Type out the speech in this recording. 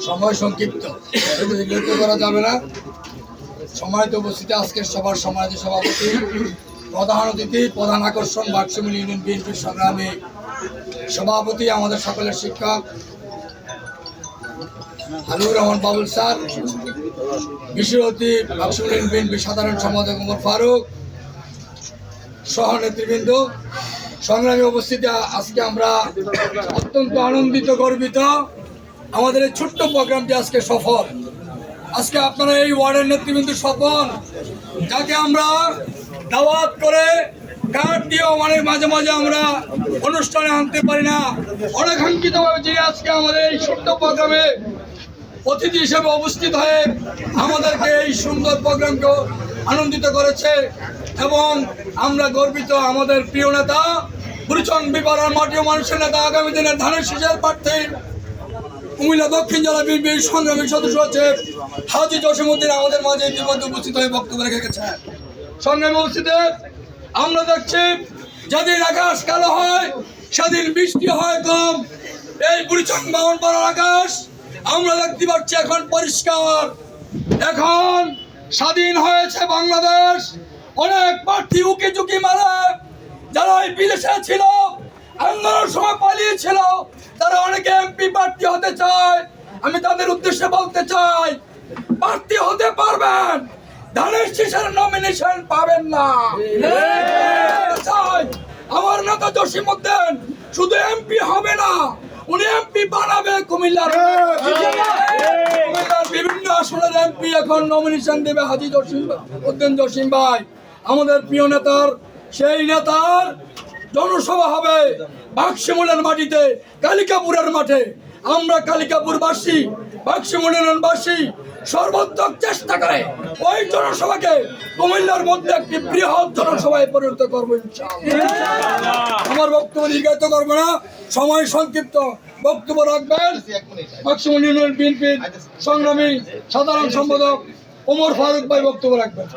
সময় সংক্ষিপ্ত বিরক্ত করা যাবে না। সম্মানিত উপস্থিতি, আজকের সভার সম্মানিত সভাপতি, প্রধান অতিথি, প্রধান আকর্ষণ বাক্সিমুল ইউনিয়ন বিএনপির সংগ্রামী সভাপতি, আমাদের সকলের শিক্ষক হাবিবুর রহমান বাবুল স্যার, বিশেষ অতিথি বাক্সিমুল ইউনিয়ন বিএনপির সাধারণ সম্পাদক ওমর ফারুক সহ নেতৃবৃন্দ, সংগ্রামী উপস্থিতি, আজকে আমরা অত্যন্ত আনন্দিত গর্বিত। আমাদের এই ছোট্ট প্রোগ্রামটি আজকে সফল। আজকে আপনারা এই ওয়ার্ডের নেতৃবৃন্দ সফল, যাকে আমরা দাওয়াত করে কার্ড দিয়েও মাঝে মাঝে আমরা অনুষ্ঠানে আনতে পারি না, অনাকাঙ্ক্ষিতভাবে যিনি আজকে আমাদের এই ছোট্ট প্রোগ্রামে অতিথি হিসেবে উপস্থিত হয়ে আমাদেরকে এই সুন্দর প্রোগ্রামকে আনন্দিত করেছে এবং আমরা গর্বিত। আমাদের প্রিয় নেতা, বুড়িচং বিপাড়ার মাটি ও মানুষের নেতা, আগামী দিনের ধানের শীষের প্রার্থী, কুমিল্লা দক্ষিণ জেলা বিএনপির সংগ্রামী সদস্য হচ্ছে হাজী জসিমউদ্দিন আমাদের মাঝে ইতিমধ্যে উপস্থিত হয়ে বক্তব্য রেখে গেছে। সংগ্রামী উপস্থিতি, আমরা দেখছি যেদিন আকাশ কালো হয় সেদিন বৃষ্টি হয় কম। এই বুড়িচং বামনপাড়ার আকাশ আমরা দেখতে পাচ্ছি এখন পরিষ্কার। এখন স্বাধীন হয়েছে বাংলাদেশ। অনেক প্রার্থী উকি ঝুঁকি মারে, যারা বিদেশে ছিল, আন্দোলনের সময় পালিয়েছিল, তারা অনেকে এমপি প্রার্থী হতে চায়। আমি তাদের উদ্দেশ্যে বলতে চাই, প্রার্থী হতে পারবেন, ধানের শীষের নমিনেশন পাবেন না। আমার নেতা জসিমউদ্দিন শুধু এমপি হবে না, উনি এমপি বানাবে। কুমিল্লার বিভিন্ন আসনের এমপি এখন নমিনেশন দেবে হাজী জসিমউদ্দিন জসিম ভাই, আমাদের প্রিয় নেতার। সেই নেতার জনসভা হবে বাক্সিমুলের মাটিতে, কালিকাপুরের মাঠে। আমরা কালিকাপুরবাসী, বাক্সিমুলেরবাসী সর্বোত্তম চেষ্টা করে ওই জনসভাকে কুমিল্লার মধ্যে একটি বৃহৎ জনসভায় পরিণত করবো ইনশাআল্লাহ। আমার বক্তব্য দীর্ঘায়িত করবো না, সময় সংক্ষিপ্ত। বক্তব্য রাখবেন বাক্সিমুল ইউনিয়ন বিএনপির সংগ্রামী সাধারণ সম্পাদক ওমর ফারুক ভাই, বক্তব্য রাখবেন।